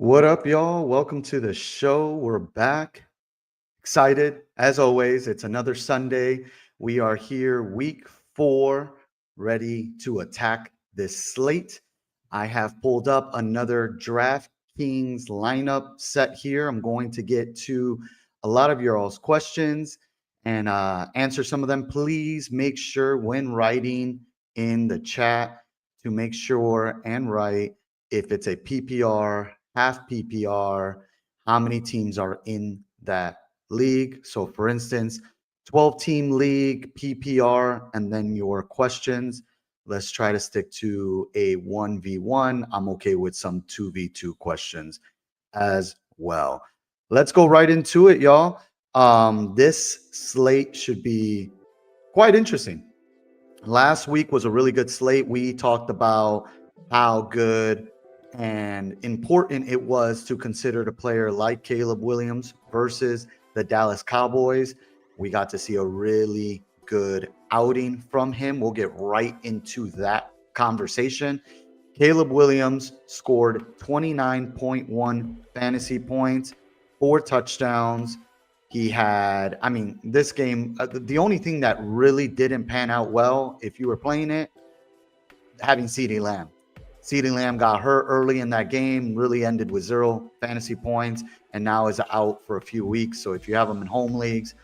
What up, y'all? Welcome to the show. We're back. Excited, as always. It's another Sunday. We are here, week 4, ready to attack this slate. I have pulled up another DraftKings lineup set here. I'm going to get to a lot of your all's questions and answer some of them. Please make sure when writing in the chat to make sure and write if it's a PPR, half PPR, how many teams are in that league. So, for instance, 12-team league, PPR, and then your questions. Let's try to stick to a 1v1. I'm okay with some 2v2 questions as well. Let's go right into it, y'all. This slate should be quite interesting. Last week was a really good slate. We talked about how good and important it was to consider a player like Caleb Williams versus the Dallas Cowboys. We got to see a really good outing from him. We'll get right into that conversation. Caleb Williams scored 29.1 fantasy points, 4 touchdowns. He had, this game, the only thing that really didn't pan out well, if you were playing it, having CeeDee Lamb. CeeDee Lamb got hurt early in that game, really ended with 0 fantasy points, and now is out for a few weeks. So if you have him in home leagues,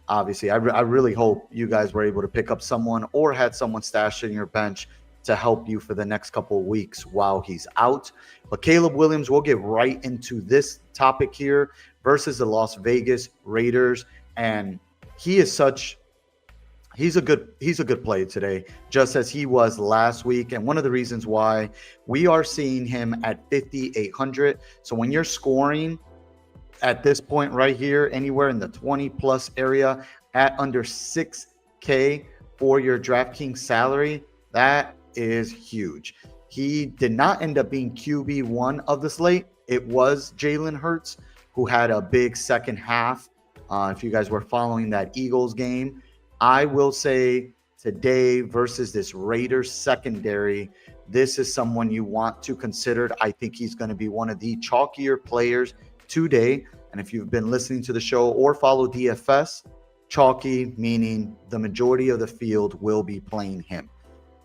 obviously, I really hope you guys were able to pick up someone or had someone stashed in your bench to help you for the next couple of weeks while he's out. But Caleb Williams, we'll get right into this topic here versus the Las Vegas Raiders. And he's a good play today, just as he was last week. And one of the reasons why we are seeing him at 5,800. So when you're scoring at this point right here, anywhere in the 20 plus area at under 6K for your DraftKings salary, that is huge. He did not end up being QB1 of the slate. It was Jalen Hurts, who had a big second half. If you guys were following that Eagles game, I will say today versus this Raiders secondary, this is someone you want to consider. I think he's going to be one of the chalkier players today. And if you've been listening to the show or follow DFS, chalky meaning the majority of the field will be playing him.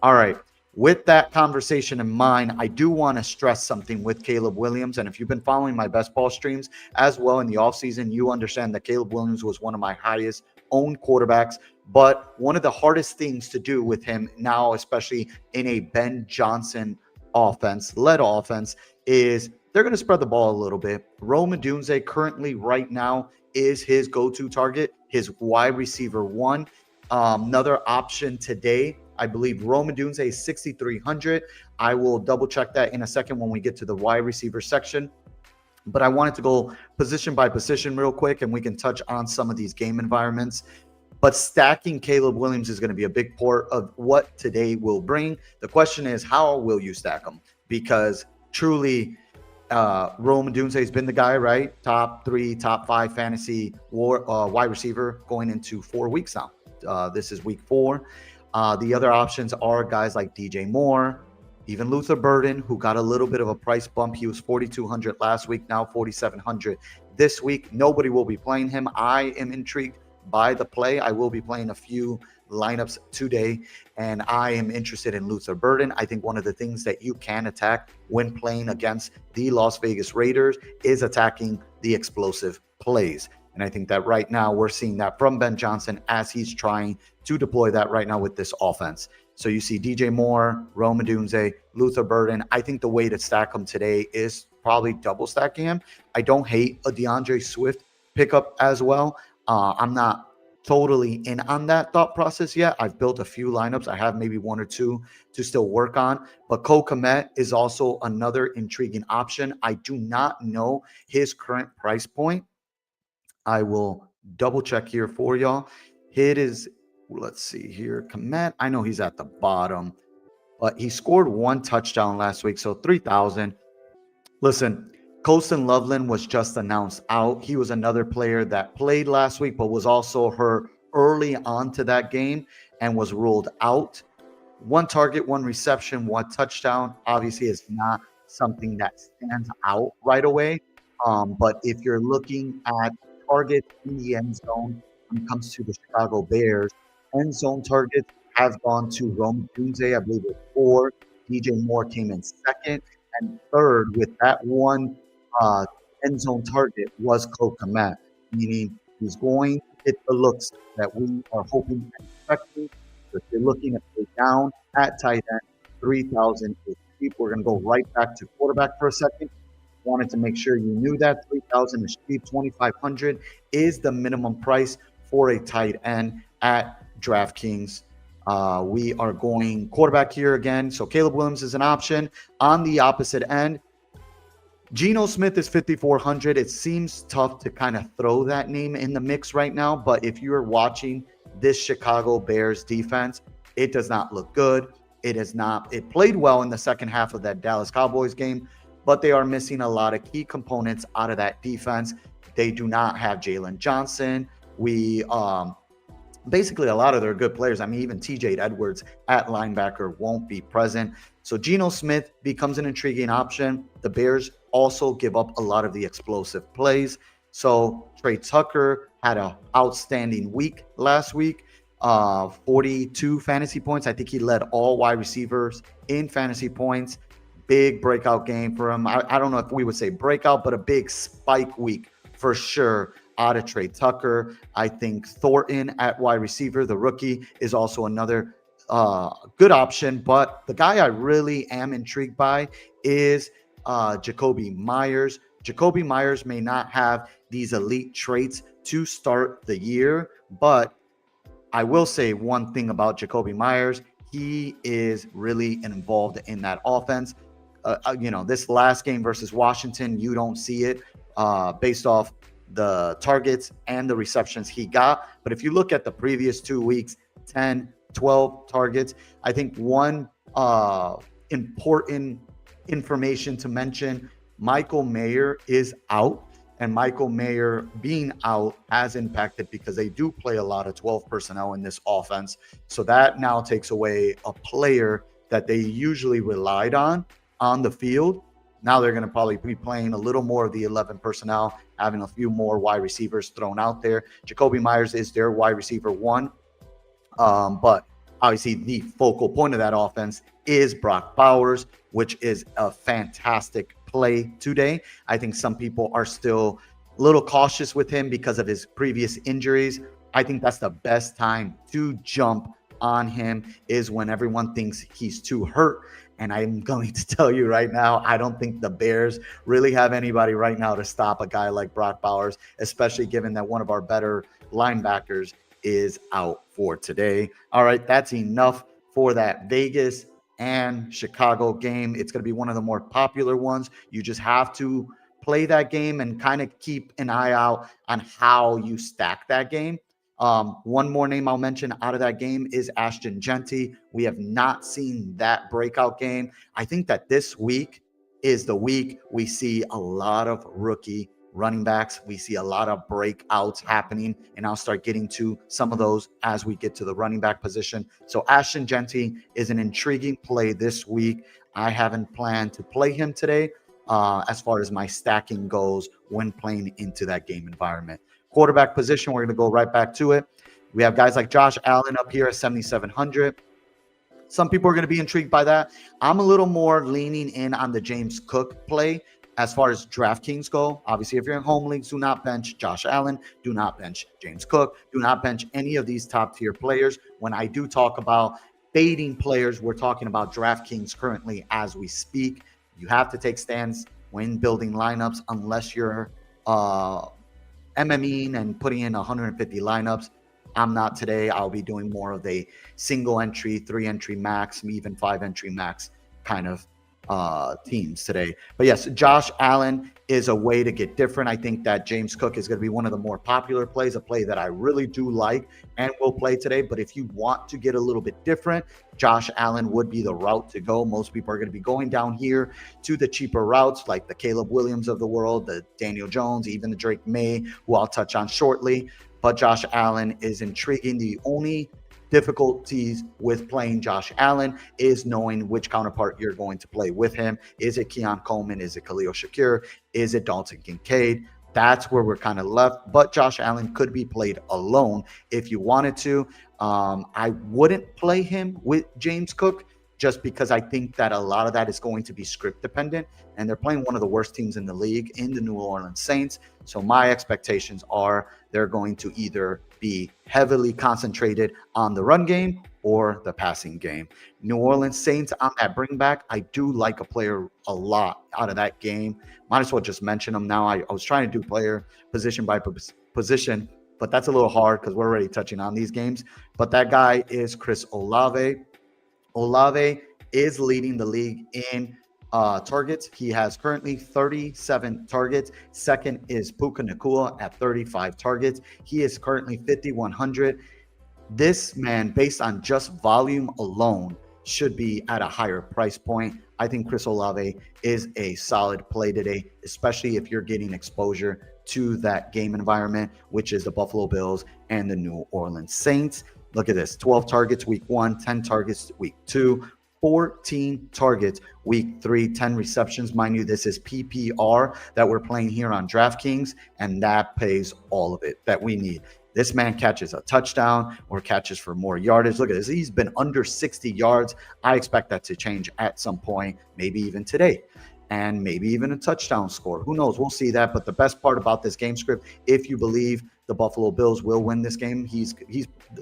All right. With that conversation in mind, I do want to stress something with Caleb Williams. And if you've been following my best ball streams as well in the offseason, you understand that Caleb Williams was one of my highest owned quarterbacks. But one of the hardest things to do with him now, especially in a Ben Johnson led offense, is they're going to spread the ball a little bit. Rome Odunze currently right now is his go-to target, his wide receiver 1. Another option today, I believe Rome Odunze is 6,300. I will double check that in a second when we get to the wide receiver section. But I wanted to go position by position real quick, and we can touch on some of these game environments. But stacking Caleb Williams is going to be a big part of what today will bring. The question is, how will you stack him? Because truly, Rome Odunze has been the guy, right? Top 3, top 5 fantasy wide receiver going into 4 weeks now. This is week 4. The other options are guys like DJ Moore, even Luther Burden, who got a little bit of a price bump. He was 4,200 last week, now 4,700 this week. Nobody will be playing him. I am intrigued by the play. I will be playing a few lineups today, and I am interested in Luther Burden. I think one of the things that you can attack when playing against the Las Vegas Raiders is attacking the explosive plays. And I think that right now we're seeing that from Ben Johnson as he's trying to deploy that right now with this offense. So you see DJ Moore, Rome Odunze, Luther Burden. I think the way to stack them today is probably double stacking him. I don't hate a DeAndre Swift pickup as well. I'm not totally in on that thought process yet. I've built a few lineups. I have maybe 1 or 2 to still work on. But Cole Kmet is also another intriguing option. I do not know his current price point. I will double check here for y'all. It is, let's see here, Kmet. I know he's at the bottom, but he scored 1 touchdown last week, so 3,000. Listen, Colston Loveland was just announced out. He was another player that played last week, but was also hurt early on to that game and was ruled out. 1 target, 1 reception, 1 touchdown. Obviously, is not something that stands out right away. But if you're looking at targets in the end zone when it comes to the Chicago Bears, end zone targets have gone to Rome Tunze, I believe it was 4. DJ Moore came in second, and third with that one uh, end zone target was Cole Kmet, meaning he's going to get the looks that we are hoping and expecting. So if you're looking at pay down at tight end, 3,000 is cheap. We're going to go right back to quarterback for a second. Wanted to make sure you knew that 3,000 is cheap. 2,500 is the minimum price for a tight end at DraftKings. We are going quarterback here again. So Caleb Williams is an option. On the opposite end, Geno Smith is 5,400. It seems tough to kind of throw that name in the mix right now, but if you're watching this Chicago Bears defense, it does not look good. It played well in the second half of that Dallas Cowboys game, but they are missing a lot of key components out of that defense. They do not have Jalen Johnson. Basically a lot of their good players. I mean, even TJ Edwards at linebacker won't be present. So Geno Smith becomes an intriguing option. The Bears also give up a lot of the explosive plays. So Trey Tucker had an outstanding week last week, 42 fantasy points. I think he led all wide receivers in fantasy points. Big breakout game for him. I don't know if we would say breakout, but a big spike week for sure out of Trey Tucker. I think Thornton at wide receiver, the rookie, is also another good option. But the guy I really am intrigued by is Jacoby Myers. Jacoby Myers may not have these elite traits to start the year, but I will say one thing about Jacoby Myers. He is really involved in that offense. This last game versus Washington, you don't see it based off the targets and the receptions he got. But if you look at the previous 2 weeks, 10, 12 targets, I think one important information to mention, Michael Mayer is out. And Michael Mayer being out has impacted because they do play a lot of 12 personnel in this offense. So that now takes away a player that they usually relied on the field. Now they're going to probably be playing a little more of the 11 personnel, having a few more wide receivers thrown out there. Jacoby Myers is their wide receiver 1. But obviously the focal point of that offense is Brock Bowers, which is a fantastic play today. I think some people are still a little cautious with him because of his previous injuries. I think that's the best time to jump on him, is when everyone thinks he's too hurt. And I'm going to tell you right now, I don't think the Bears really have anybody right now to stop a guy like Brock Bowers, especially given that one of our better linebackers is out for today. All right, that's enough for that Vegas and Chicago game. It's going to be one of the more popular ones. You just have to play that game and kind of keep an eye out on how you stack that game. One more name I'll mention out of that game is Ashton Genty. We have not seen that breakout game. I think that this week is the week we see a lot of rookie running backs. We see a lot of breakouts happening, and I'll start getting to some of those as we get to the running back position. So Ashton Genty is an intriguing play this week. I haven't planned to play him today as far as my stacking goes when playing into that game environment. Quarterback position, we're going to go right back to it. We have guys like Josh Allen up here at 7,700. Some people are going to be intrigued by that. I'm a little more leaning in on the James Cook play as far as DraftKings go. Obviously, if you're in home leagues, do not bench Josh Allen. Do not bench James Cook. Do not bench any of these top-tier players. When I do talk about fading players, we're talking about DraftKings currently as we speak. You have to take stands when building lineups unless you're MMEing and putting in 150 lineups. I'm not today. I'll be doing more of a single entry, 3 entry max, even 5 entry max kind of teams today. But yes, Josh Allen is a way to get different. I think that James Cook is going to be one of the more popular plays, a play that I really do like and will play today. But if you want to get a little bit different, Josh Allen would be the route to go. Most people are going to be going down here to the cheaper routes like the Caleb Williams of the world, the Daniel Jones, even the Drake May, who I'll touch on shortly. But Josh Allen is intriguing. The only difficulties with playing Josh Allen is knowing which counterpart you're going to play with him. Is it Keon Coleman? Is it Khalil Shakir? Is it Dalton Kincaid? That's where we're kind of left. But Josh Allen could be played alone if you wanted to. I wouldn't play him with James Cook just because I think that a lot of that is going to be script dependent. And they're playing one of the worst teams in the league in the New Orleans Saints. So my expectations are they're going to either be heavily concentrated on the run game or the passing game. New Orleans Saints on that bring back, I do like a player a lot out of that game. Might as well just mention him now. I was trying to do player position by position, but that's a little hard because we're already touching on these games. But that guy is Chris Olave. Olave is leading the league in targets. He has currently 37 targets. Second is Puka Nacua at 35 targets. He is currently 5,100. This man, based on just volume alone, should be at a higher price point. I think Chris Olave is a solid play today, especially if you're getting exposure to that game environment, which is the Buffalo Bills and the New Orleans Saints. Look at this, 12 targets week 1, 10 targets week 2, 14 targets week 3, 10 receptions. Mind you, this is PPR that we're playing here on DraftKings, and that pays all of it that we need. This man catches a touchdown or catches for more yardage. Look at this. He's been under 60 yards. I expect that to change at some point, maybe even today, and maybe even a touchdown score. Who knows? We'll see that. But the best part about this game script, if you believe the Buffalo Bills will win this game,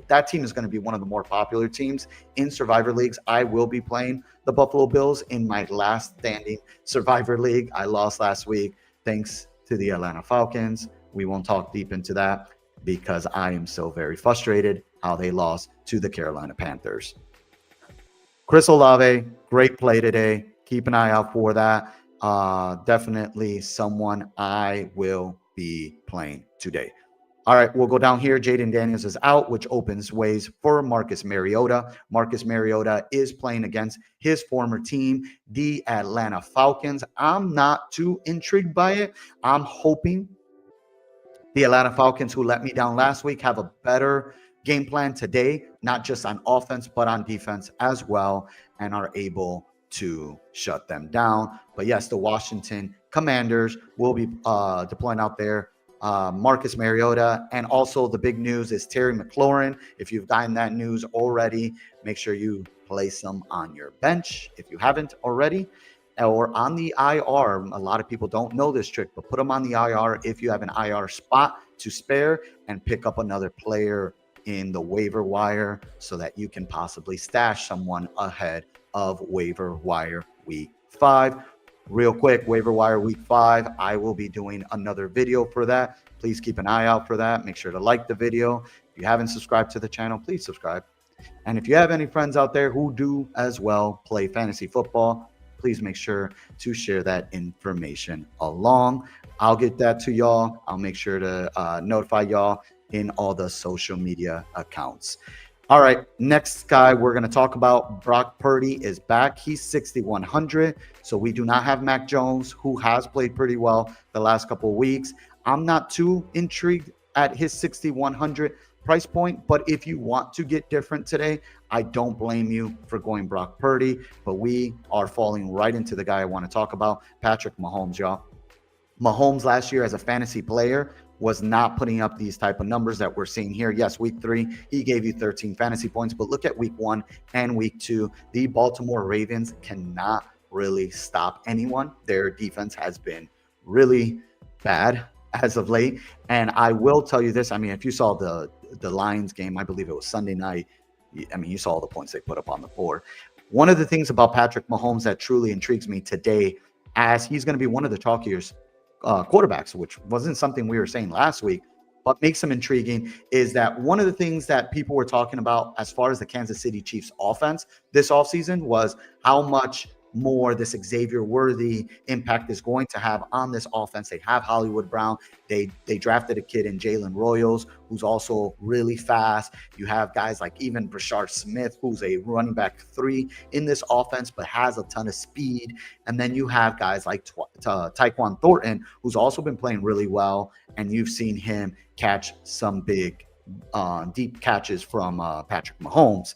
that team is going to be one of the more popular teams in Survivor Leagues. I will be playing the Buffalo Bills in my last standing Survivor League. I lost last week thanks to the Atlanta Falcons. We won't talk deep into that because I am so very frustrated how they lost to the Carolina Panthers. Chris Olave, great play today. Keep an eye out for that. Definitely someone I will be playing today. All right, we'll go down here. Jaden Daniels is out, which opens ways for Marcus Mariota. Marcus Mariota is playing against his former team, the Atlanta Falcons. I'm not too intrigued by it. I'm hoping the Atlanta Falcons, who let me down last week, have a better game plan today, not just on offense, but on defense as well, and are able to shut them down. But yes, the Washington Commanders will be deploying out there Marcus Mariota. And also the big news is Terry McLaurin. If you've gotten that news already, make sure you place them on your bench if you haven't already, or on the IR. A lot of people don't know this trick, but put them on the IR if you have an IR spot to spare, and pick up another player in the waiver wire so that you can possibly stash someone ahead of waiver wire week 5. Real quick, waiver wire week 5, I will be doing another video for that. Please keep an eye out for that. Make sure to like the video. If you haven't subscribed to the channel, please subscribe. And if you have any friends out there who do as well play fantasy football, please make sure to share that information along. I'll get that to y'all. I'll make sure to notify y'all in all the social media accounts. All right, next guy we're going to talk about, Brock Purdy, is back. He's 6,100. So we do not have Mac Jones, who has played pretty well the last couple of weeks. I'm not too intrigued at his 6,100 price point, but if you want to get different today, I don't blame you for going Brock Purdy. But we are falling right into the guy I want to talk about, Patrick Mahomes, y'all. Mahomes last year as a fantasy player was not putting up these type of numbers that we're seeing here. Yes, week 3, he gave you 13 fantasy points, but look at week 1 and week 2. The Baltimore Ravens cannot really stop anyone. Their defense has been really bad as of late. And I will tell you this, I mean, if you saw the Lions game, I believe it was Sunday night, I mean, you saw all the points they put up on the board. One of the things about Patrick Mahomes that truly intrigues me today, as he's going to be one of the chalkiest quarterbacks, which wasn't something we were saying last week, but makes him intriguing, is that one of the things that people were talking about as far as the Kansas City Chiefs offense this offseason was how much more this Xavier Worthy impact is going to have on this offense. They have Hollywood Brown. They drafted a kid in Jalen Royals, who's also really fast. You have guys like even Brashard Smith, who's a running back 3 in this offense, but has a ton of speed. And then you have guys like Tyquan Thornton, who's also been playing really well. And you've seen him catch some big deep catches from Patrick Mahomes.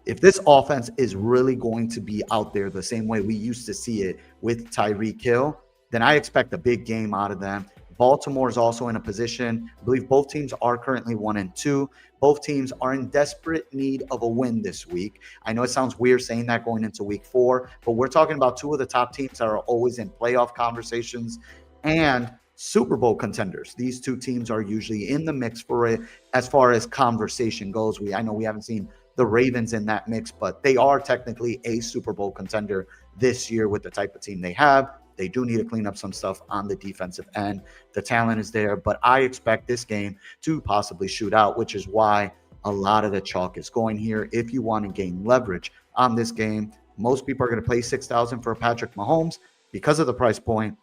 If this offense is really going to be out there the same way we used to see it with Tyreek Hill, then I expect a big game out of them. Baltimore is also in a position. I believe both teams are currently 1-2. Both teams are in desperate need of a win this week. I know it sounds weird saying that going into week 4, but we're talking about two of the top teams that are always in playoff conversations and Super Bowl contenders. These two teams are usually in the mix for it as far as conversation goes. I know we haven't seen the Ravens in that mix, but they are technically a Super Bowl contender this year with the type of team they have. They do need to clean up some stuff on the defensive end. The talent is there, but I expect this game to possibly shoot out, which is why a lot of the chalk is going here. If you want to gain leverage on this game, most people are going to pay $6,000 for Patrick Mahomes because of the price point.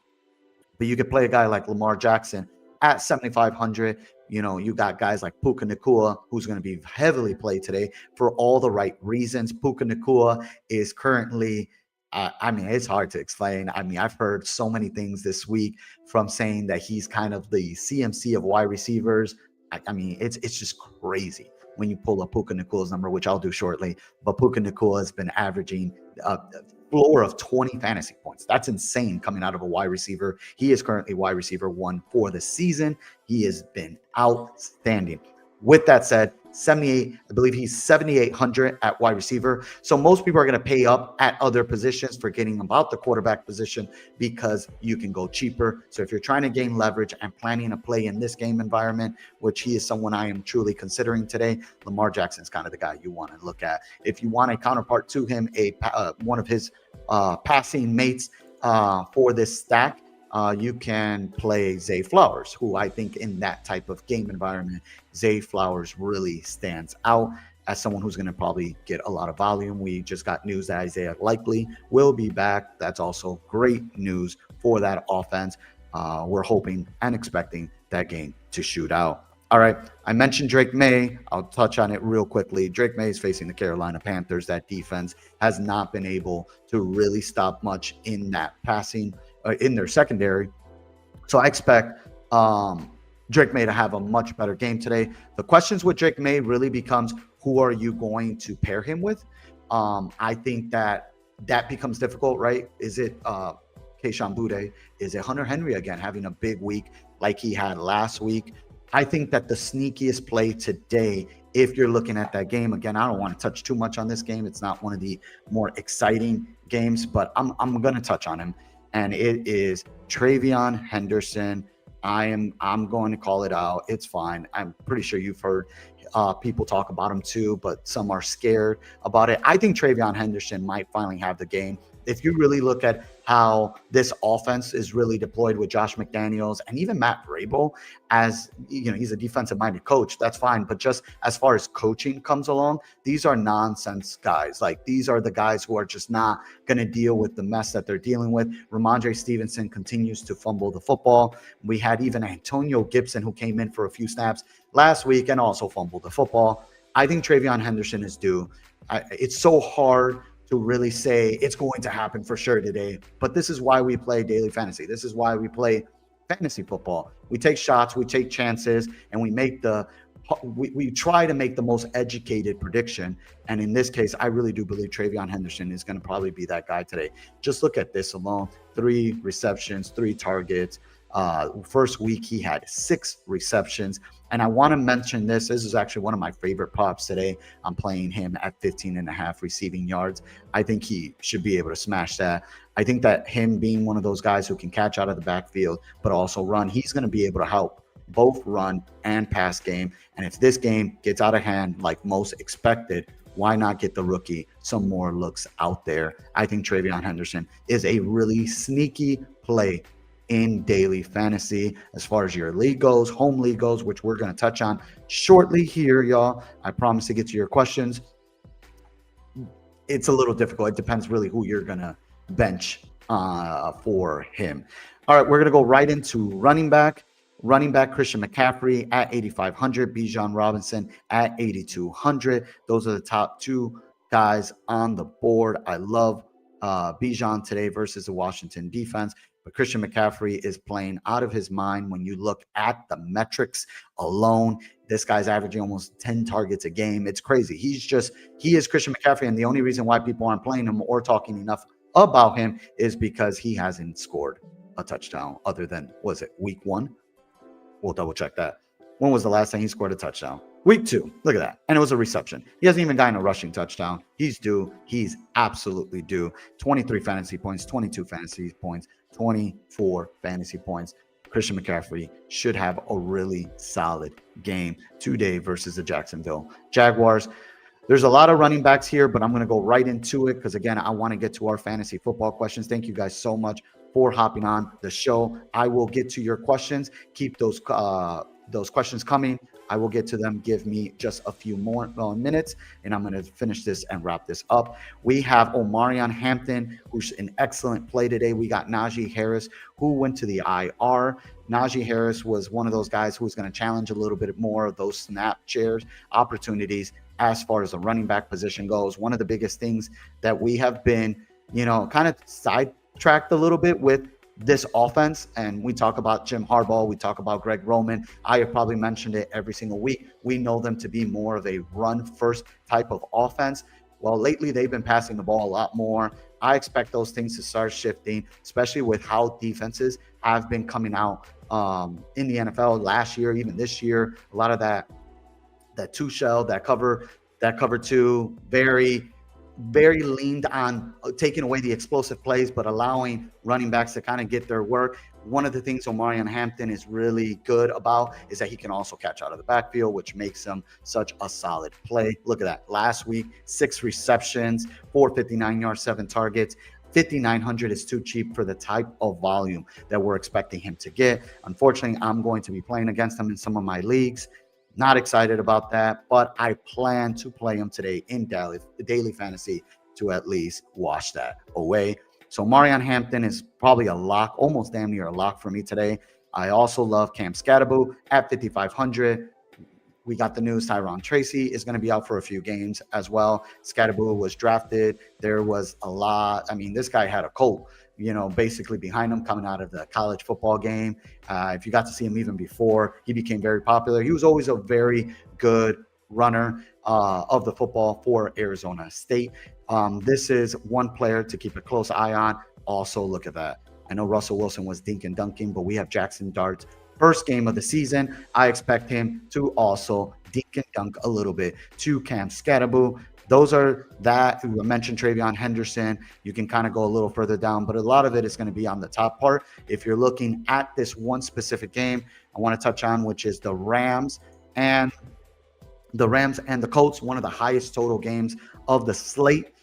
But you could play a guy like Lamar Jackson at 7,500. You got guys like Puka Nacua, who's going to be heavily played today for all the right reasons. Puka Nacua is currently, it's hard to explain. I've heard so many things this week from saying that he's kind of the CMC of wide receivers. It's just crazy when you pull up Puka Nacua's number, which I'll do shortly. But Puka Nacua has been averaging a floor of 20 fantasy points. That's insane coming out of a wide receiver. He is currently wide receiver 1 for the season. He has been outstanding. With that said, 78, I believe he's 7,800 at wide receiver. So most people are going to pay up at other positions, forgetting about the quarterback position because you can go cheaper. So if you're trying to gain leverage and planning a play in this game environment, which he is someone I am truly considering today, Lamar Jackson is kind of the guy you want to look at. If you want a counterpart to him, one of his passing mates for this stack, you can play Zay Flowers, who I think in that type of game environment, Zay Flowers really stands out as someone who's going to probably get a lot of volume. We just got news that Isaiah likely will be back. That's also great news for that offense. We're hoping and expecting that game to shoot out. All right, I mentioned Drake May. I'll touch on it real quickly. Drake May is facing the Carolina Panthers. That defense has not been able to really stop much in that passing in their secondary. So I expect Drake May to have a much better game today. The questions with Drake May really becomes, who are you going to pair him with? I think that becomes difficult, right? Is it Kayshon Boutte? Is it Hunter Henry again having a big week like he had last week? I think that the sneakiest play today, if you're looking at that game, again, I don't want to touch too much on this game. It's not one of the more exciting games, but I'm going to touch on him. And it is TreVeyon Henderson. I'm going to call it out. It's fine. I'm pretty sure you've heard people talk about him too, but some are scared about it. I think TreVeyon Henderson might finally have the game. If you really look at how this offense is really deployed with Josh McDaniels and even Matt Vrabel, as he's a defensive-minded coach, that's fine. But just as far as coaching comes along, these are nonsense guys. Like, these are the guys who are just not going to deal with the mess that they're dealing with. Ramondre Stevenson continues to fumble the football. We had even Antonio Gibson, who came in for a few snaps last week and also fumbled the football. I think TreVeyon Henderson is due. It's so hard to really say it's going to happen for sure today. But this is why we play daily fantasy. This is why we play fantasy football. We take shots, we take chances, and we try to make the most educated prediction. And in this case, I really do believe TreVeyon Henderson is going to probably be that guy today. Just look at this alone. 3 receptions, 3 targets. First week, he had 6 receptions. And I want to mention this. This is actually one of my favorite props today. I'm playing him at 15.5 receiving yards. I think he should be able to smash that. I think that him being one of those guys who can catch out of the backfield, but also run, he's going to be able to help both run and pass game. And if this game gets out of hand like most expected, why not get the rookie some more looks out there? I think TreVeyon Henderson is a really sneaky play in daily fantasy as far as your league goes, home league goes, which we're going to touch on shortly here, y'all. I promise to get to your questions. It's a little difficult. It depends really who you're going to bench for him. All right, we're going to go right into running back. Running back Christian McCaffrey at 8,500, Bijan Robinson at 8,200. Those are the top 2 guys on the board. I love Bijan today versus the Washington defense. But Christian McCaffrey is playing out of his mind. When you look at the metrics alone, this guy's averaging almost 10 targets a game. It's crazy. He is Christian McCaffrey. And the only reason why people aren't playing him or talking enough about him is because he hasn't scored a touchdown other than, was it week 1? We'll double check that. When was the last time he scored a touchdown? Week 2. Look at that. And it was a reception. He hasn't even gotten a rushing touchdown. He's due. He's absolutely due. 23 fantasy points, 22 fantasy points, 24 fantasy points. Christian McCaffrey should have a really solid game today versus the Jacksonville Jaguars. There's a lot of running backs here, but I'm going to go right into it because, again, I want to get to our fantasy football questions. Thank you guys so much for hopping on the show. I will get to your questions. Keep those questions coming. I will get to them. Give me just a few more minutes, and I'm going to finish this and wrap this up. We have Omarion Hampton, who's an excellent play today. We got Najee Harris, who went to the IR. Najee Harris was one of those guys who was going to challenge a little bit more of those snap shares opportunities as far as the running back position goes. One of the biggest things that we have been, kind of sidetracked a little bit with this offense, and we talk about Jim Harbaugh, we talk about Greg Roman. I have probably mentioned it every single week. We know them to be more of a run-first type of offense. Well, lately they've been passing the ball a lot more. I expect those things to start shifting, especially with how defenses have been coming out in the NFL last year, even this year. A lot of that two shell, that cover two, very leaned on taking away the explosive plays, but allowing running backs to kind of get their work. One of the things Omarion Hampton is really good about is that he can also catch out of the backfield, which makes him such a solid play. Look at that. Last week, 6 receptions, 459 yards, 7 targets. 5,900 is too cheap for the type of volume that we're expecting him to get. Unfortunately, I'm going to be playing against him in some of my leagues. Not excited about that, but I plan to play him today in daily fantasy to at least wash that away. So Omarion Hampton is probably a lock, almost damn near a lock for me today. I also love Cam Scatterbo at 5,500. We got the news Tyron Tracy is going to be out for a few games as well. Scatterbo was drafted. There was a lot. I mean, this guy had a colt, basically behind him coming out of the college football game. If you got to see him even before he became very popular, he was always a very good runner of the football for Arizona State. This is one player to keep a close eye on. Also, look at that. I know Russell Wilson was dink and dunking, but we have Jackson Dart's first game of the season. I expect him to also dink and dunk a little bit to Cam Scatterbo. Those are that. We mentioned Travion Henderson. You can kind of go a little further down, but a lot of it is going to be on the top part. If you're looking at this one specific game, I want to touch on, which is the Rams and the Colts, one of the highest total games of the slate.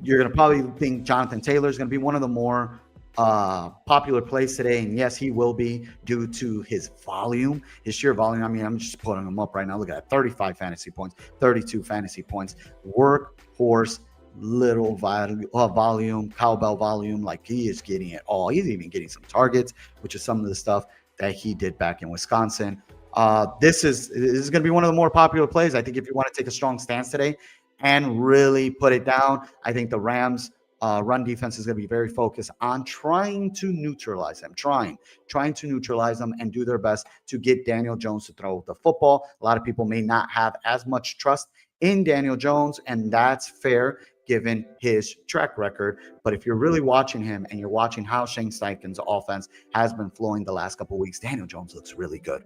You're going to probably think Jonathan Taylor is going to be one of the more popular plays today, and yes, he will be due to his volume, his sheer volume. I mean, I'm just putting him up right now. Look at that, 35 fantasy points, 32 fantasy points, workhorse, little volume, cowbell volume. Like, he is getting it all. He's even getting some targets, which is some of the stuff that he did back in Wisconsin. This is going to be one of the more popular plays. I think if you want to take a strong stance today and really put it down, I think the Rams run defense is going to be very focused on trying to neutralize them, trying to neutralize them and do their best to get Daniel Jones to throw the football. A lot of people may not have as much trust in Daniel Jones, and that's fair given his track record. But if you're really watching him and you're watching how Shane Steichen's offense has been flowing the last couple of weeks, Daniel Jones looks really good.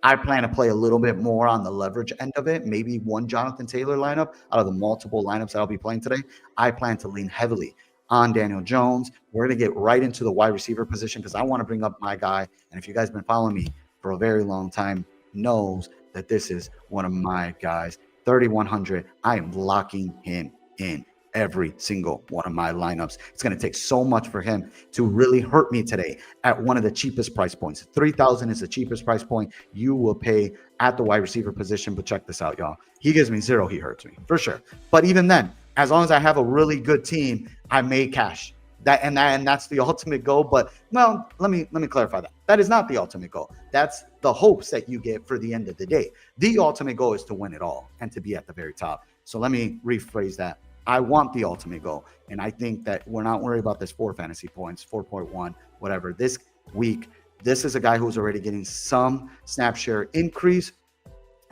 I plan to play a little bit more on the leverage end of it, maybe one Jonathan Taylor lineup out of the multiple lineups that I'll be playing today. I plan to lean heavily on Daniel Jones. We're going to get right into the wide receiver position because I want to bring up my guy. And if you guys have been following me for a very long time, knows that this is one of my guys, 3,100. I am locking him in every single one of my lineups. It's going to take so much for him to really hurt me today at one of the cheapest price points. 3,000 is the cheapest price point you will pay at the wide receiver position. But check this out, y'all. He gives me 0. He hurts me for sure. But even then, as long as I have a really good team, I may cash that. And that's the ultimate goal. But well, let me clarify that. That is not the ultimate goal. That's the hopes that you get for the end of the day. The ultimate goal is to win it all and to be at the very top. So let me rephrase that. I want the ultimate goal. And I think that we're not worried about this 4 fantasy points, 4.1, whatever. This week, this is a guy who's already getting some snap share increase,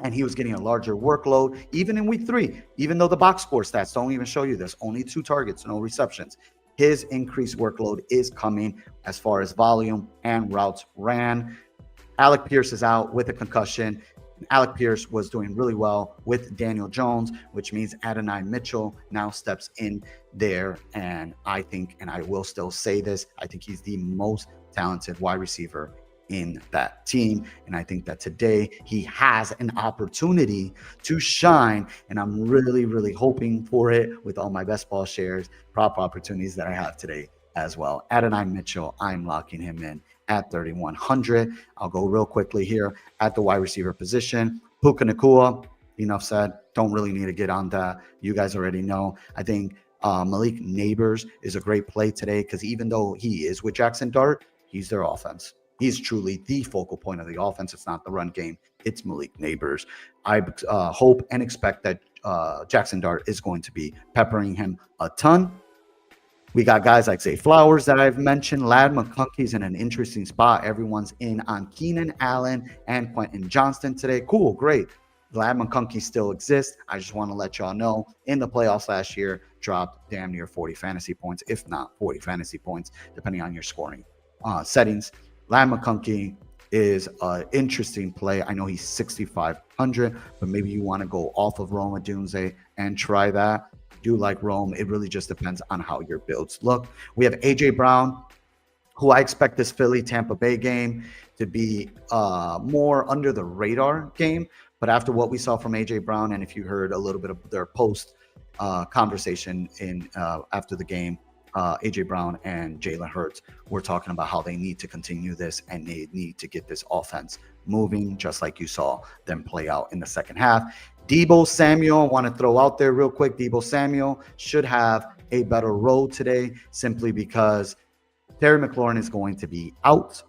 and he was getting a larger workload even in week 3, even though the box score stats don't even show you this, only 2 targets, no receptions. His increased workload is coming as far as volume and routes ran. Alec Pierce is out with a concussion. Alec Pierce was doing really well with Daniel Jones, which means Adonai Mitchell now steps in there. And I think, and I will still say this, I think he's the most talented wide receiver in that team. And I think that today he has an opportunity to shine. And I'm really, really hoping for it with all my best ball shares, prop opportunities that I have today as well. Adonai Mitchell, I'm locking him in at 3,100. I'll go real quickly here at the wide receiver position. Puka Nacua, enough said. Don't really need to get on that. You guys already know. I think Malik Neighbors is a great play today because even though he is with Jackson Dart, he's their offense. He's truly the focal point of the offense. It's not the run game. It's Malik Neighbors. I hope and expect that Jackson Dart is going to be peppering him a ton. We got guys like Zay Flowers that I've mentioned. Ladd McConkey's in an interesting spot. Everyone's in on Keenan Allen and Quentin Johnston today. Cool, great. Ladd McConkey still exists. I just want to let y'all know in the playoffs last year, dropped damn near 40 fantasy points, if not 40 fantasy points, depending on your scoring settings. Ladd McConkey is an interesting play. I know he's 6,500, but maybe you want to go off of Rome Odunze and try that. Do like Rome. It really just depends on how your builds look. We have AJ Brown, who I expect this Philly Tampa Bay game to be more under the radar game. But after what we saw from AJ Brown, and if you heard a little bit of their post conversation in after the game, AJ Brown and Jalen Hurts were talking about how they need to continue this and they need to get this offense moving, just like you saw them play out in the second half. Deebo Samuel, I want to throw out there real quick. Deebo Samuel should have a better road today simply because Terry McLaurin is going to be out.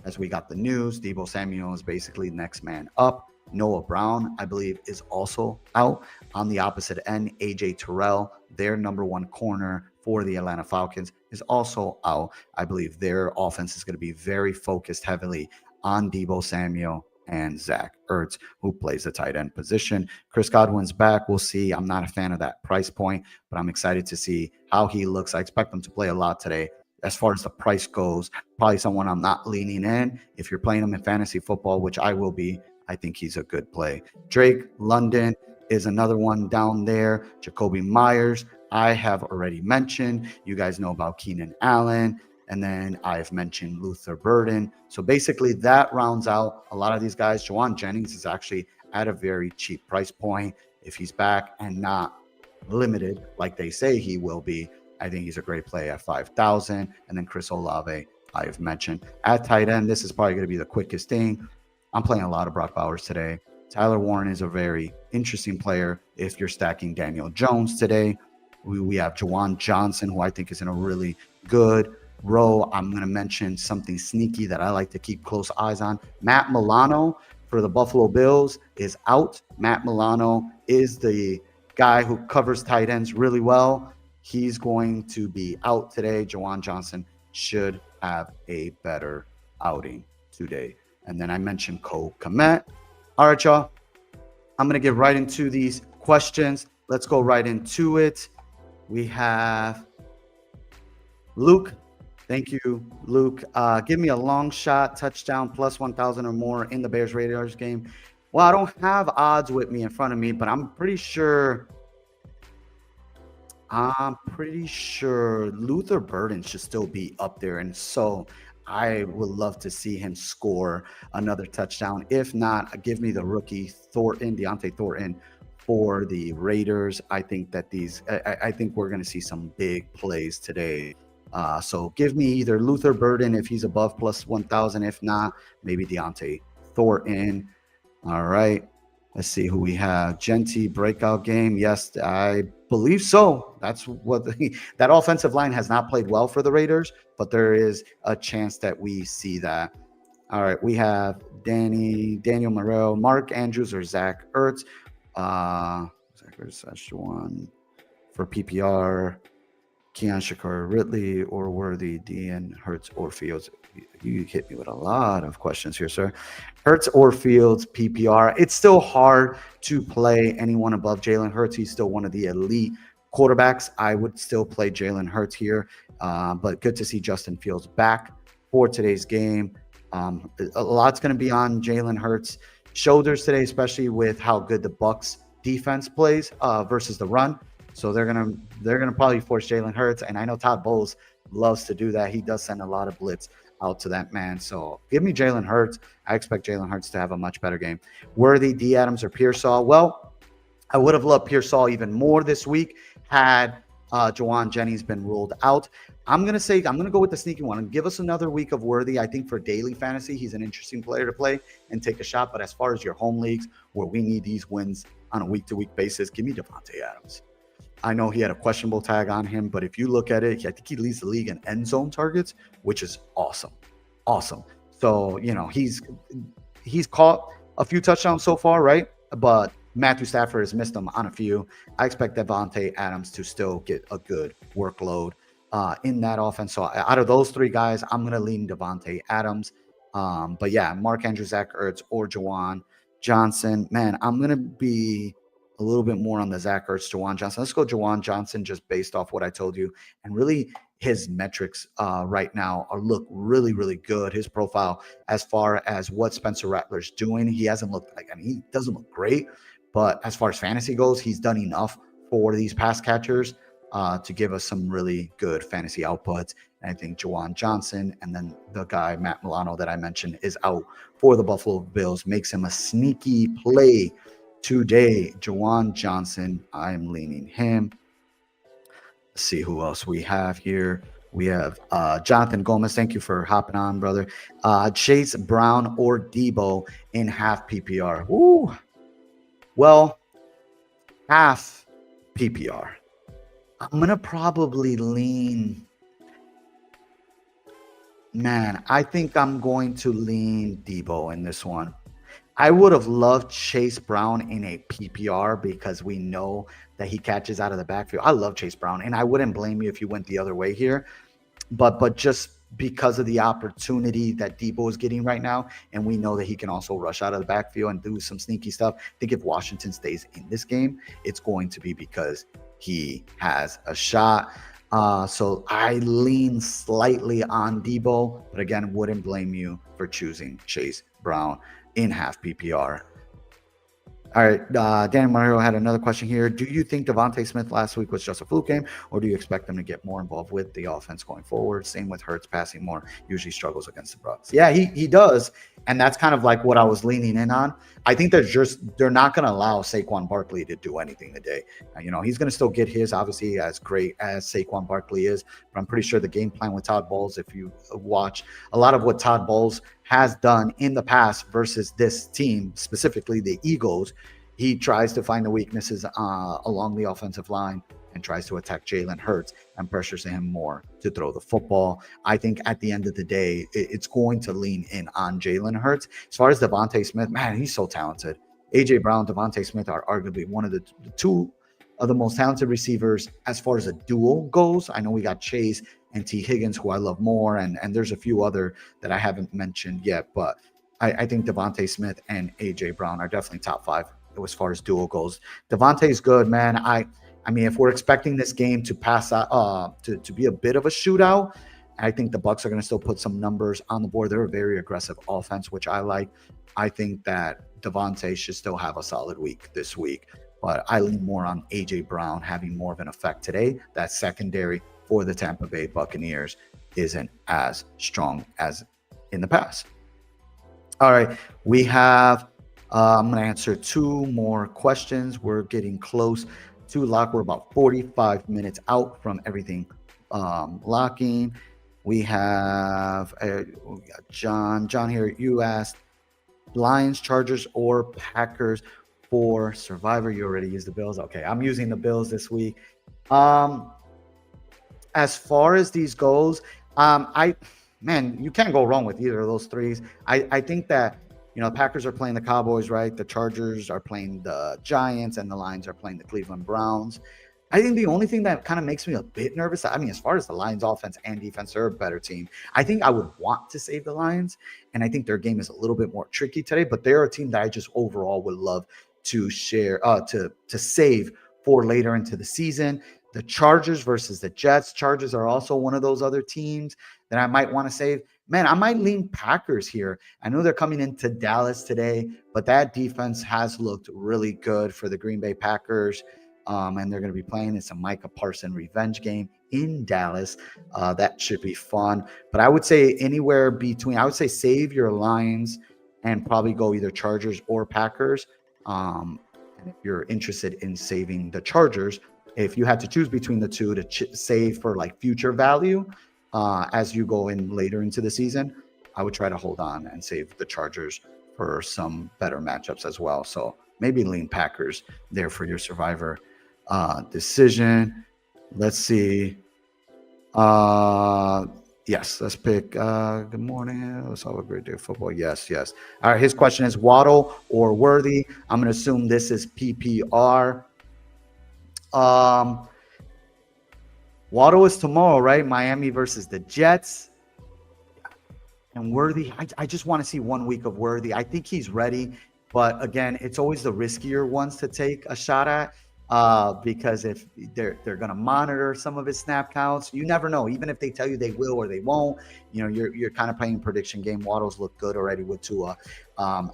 As we got the news, Deebo Samuel is basically next man up. Noah Brown, I believe, is also out. On the opposite end, AJ Terrell, their number 1 corner for the Atlanta Falcons, is also out. I believe their offense is going to be very focused heavily on Deebo Samuel and Zach Ertz, who plays the tight end position. Chris Godwin's back. We'll see. I'm not a fan of that price point, but I'm excited to see how he looks. I expect him to play a lot today. As far as the price goes, probably someone I'm not leaning in. If you're playing him in fantasy football, which I will be, I think he's a good play. Drake London is another one down there. Jacoby Myers, I have already mentioned. You guys know about Keenan Allen. And then I've mentioned Luther Burden. So basically that rounds out a lot of these guys. Jawan Jennings is actually at a very cheap price point. If he's back and not limited like they say he will be, I think he's a great play at 5,000. And then Chris Olave, I've mentioned. At tight end, this is probably going to be the quickest thing. I'm playing a lot of Brock Bowers today. Tyler Warren is a very interesting player if you're stacking Daniel Jones today. We have Juwan Johnson, who I think is in a really good row. I'm going to mention something sneaky that I like to keep close eyes on. Matt Milano for the Buffalo Bills is out. Matt Milano is the guy who covers tight ends really well. He's going to be out today. Juwan Johnson should have a better outing today. And then I mentioned Cole Kmet. All right, y'all. I'm going to get right into these questions. Let's go right into it. We have Luke. Thank you, Luke. Give me a long shot touchdown plus 1,000 or more in the Bears Raiders game. Well, I don't have odds with me in front of me, but I'm pretty sure Luther Burden should still be up there. And so I would love to see him score another touchdown. If not, give me the rookie Deontay Thornton for the Raiders. I think that I think we're going to see some big plays today. So give me either Luther Burden if he's above plus 1,000. If not, maybe Deontay Thornton. All right. Let's see who we have. Genty breakout game. Yes, I believe so. That's what that offensive line has not played well for the Raiders, but there is a chance that we see that. All right. We have Daniel Morrell, Mark Andrews, or Zach Ertz. Zach Ertz, Szechuan for PPR. Keon Shakar Ridley or Worthy, Dean, Hertz, or Fields? You hit me with a lot of questions here, sir. Hertz or Fields, PPR. It's still hard to play anyone above Jalen Hurts. He's still one of the elite quarterbacks. I would still play Jalen Hurts here, but good to see Justin Fields back for today's game. A lot's going to be on Jalen Hurts' shoulders today, especially with how good the Bucs defense plays versus the run. So they're gonna probably force Jalen Hurts, and I know Todd Bowles loves to do that. He does send a lot of blitz out to that man. So give me Jalen Hurts. I expect Jalen Hurts to have a much better game. Worthy, D. Adams, or Pearsall? Well, I would have loved Pearsall even more this week had Jawan Jennings been ruled out. I'm gonna go with the sneaky one and give us another week of Worthy. I think for daily fantasy, he's an interesting player to play and take a shot. But as far as your home leagues where we need these wins on a week-to-week basis, give me Davante Adams. I know he had a questionable tag on him, but if you look at it, I think he leads the league in end zone targets, which is awesome. Awesome. So, he's caught a few touchdowns so far, right? But Matthew Stafford has missed them on a few. I expect Davante Adams to still get a good workload in that offense. So out of those three guys, I'm going to lean Davante Adams. But yeah, Mark Andrews, Zach Ertz, or Jawan Johnson. Man, I'm going to be a little bit more on the Zach Ertz, Jawan Johnson. Let's go Jawan Johnson just based off what I told you. And really, his metrics right now look really, really good. His profile as far as what Spencer Rattler's doing, he hasn't looked like, he doesn't look great. But as far as fantasy goes, he's done enough for these pass catchers to give us some really good fantasy outputs. And I think Jawan Johnson and then the guy, Matt Milano, that I mentioned is out for the Buffalo Bills, makes him a sneaky play today. Jawan Johnson, I'm leaning him. Let's see who else we have here. We have Jonathan Gomez. Thank you for hopping on, brother. Chase Brown or Debo in half PPR. Ooh. Well, half PPR. I'm going to probably lean. Man, I think I'm going to lean Debo in this one. I would have loved Chase Brown in a PPR because we know that he catches out of the backfield. I love Chase Brown, and I wouldn't blame you if you went the other way here. But just because of the opportunity that Debo is getting right now, and we know that he can also rush out of the backfield and do some sneaky stuff. I think if Washington stays in this game, it's going to be because he has a shot. So I lean slightly on Debo, but again, wouldn't blame you for choosing Chase Brown in half PPR. All right, Dan Mario had another question here. Do you think Devontae Smith last week was just a fluke game, or do you expect them to get more involved with the offense going forward? Same with Hurts, passing more, usually struggles against the Bucs. Yeah, he does, and that's kind of like what I was leaning in on. I think they're not going to allow Saquon Barkley to do anything today. He's going to still get his, obviously, as great as Saquon Barkley is, but I'm pretty sure the game plan with Todd Bowles, if you watch a lot of what Todd Bowles has done in the past versus this team, specifically the Eagles, he tries to find the weaknesses along the offensive line and tries to attack Jalen Hurts and pressures him more to throw the football. I think at the end of the day, it's going to lean in on Jalen Hurts. As far as Devontae Smith, man, he's so talented. A.J. Brown, Devontae Smith are arguably one of the two of the most talented receivers as far as a duo goes. I know we got Chase and T. Higgins, who I love more, and there's a few other that I haven't mentioned yet, but I think Devontae Smith and A.J. Brown are definitely top five as far as duo goes. Devontae's good, man. I mean, if we're expecting this game to pass out, to be a bit of a shootout, I think the Bucs are going to still put some numbers on the board. They're a very aggressive offense, which I like. I think that Devontae should still have a solid week this week, but I lean more on A.J. Brown having more of an effect today. That secondary for the Tampa Bay Buccaneers isn't as strong as in the past. All right, we have I'm going to answer two more questions. We're getting close to lock. We're about 45 minutes out from everything locking. We have John here. You asked Lions, Chargers, or Packers for Survivor. You already used the Bills. Okay, I'm using the Bills this week. As far as these goes, you can't go wrong with either of those threes. I think that the Packers are playing the Cowboys, right? The Chargers are playing the Giants, and the Lions are playing the Cleveland Browns. I think the only thing that kind of makes me a bit nervous, I mean, as far as the Lions offense and defense, they're a better team. I think I would want to save the Lions, and I think their game is a little bit more tricky today, but they're a team that I just overall would love to share, to save for later into the season. The Chargers versus the Jets. Chargers are also one of those other teams that I might want to save. Man, I might lean Packers here. I know they're coming into Dallas today, but that defense has looked really good for the Green Bay Packers. And they're going to be playing. It's a Micah Parson revenge game in Dallas. That should be fun. But I would say anywhere between, I would say save your Lions and probably go either Chargers or Packers. And if you're interested in saving the Chargers, if you had to choose between the two to save for like future value as you go in later into the season, I would try to hold on and save the Chargers for some better matchups as well. So maybe lean Packers there for your survivor decision. Let's see. Yes, let's pick. Good morning. Let's have a great day of football. Yes. All right. His question is Waddle or Worthy. I'm going to assume this is PPR. Waddle is tomorrow, right? Miami versus the Jets. And Worthy, I just want to see 1 week of Worthy. I think he's ready. But again, it's always the riskier ones to take a shot at because if they're going to monitor some of his snap counts, you never know. Even if they tell you they will or they won't, you're kind of playing prediction game. Waddle's looked good already with Tua.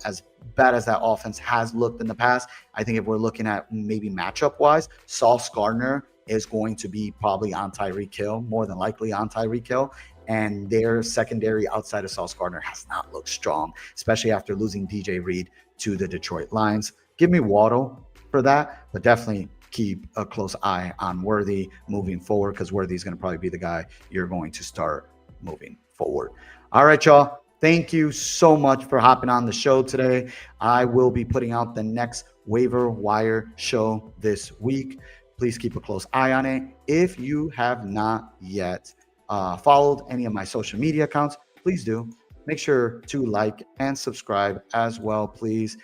As bad as that offense has looked in the past, I think if we're looking at maybe matchup-wise, Sauce Gardner is going to be probably on Tyreek Hill, more than likely on Tyreek Hill. And their secondary outside of Sauce Gardner has not looked strong, especially after losing DJ Reed to the Detroit Lions. Give me Waddle for that, but definitely keep a close eye on Worthy moving forward because Worthy is going to probably be the guy you're going to start moving forward. All right, y'all. Thank you so much for hopping on the show today. I will be putting out the next waiver wire show this week. Please keep a close eye on it. If you have not yet followed any of my social media accounts, please do. Make sure to like and subscribe as well, please.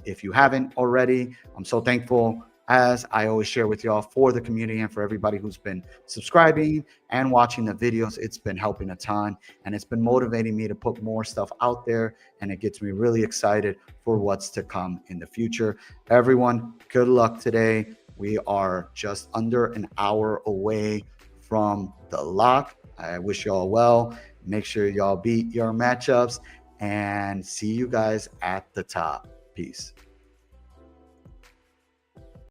If you haven't already, I'm so thankful, as I always share with y'all, for the community and for everybody who's been subscribing and watching the videos. It's been helping a ton, and it's been motivating me to put more stuff out there, and it gets me really excited for what's to come in the future. Everyone, good luck today. We are just under an hour away from the lock. I wish y'all well. Make sure y'all beat your matchups, and see you guys at the top. Peace.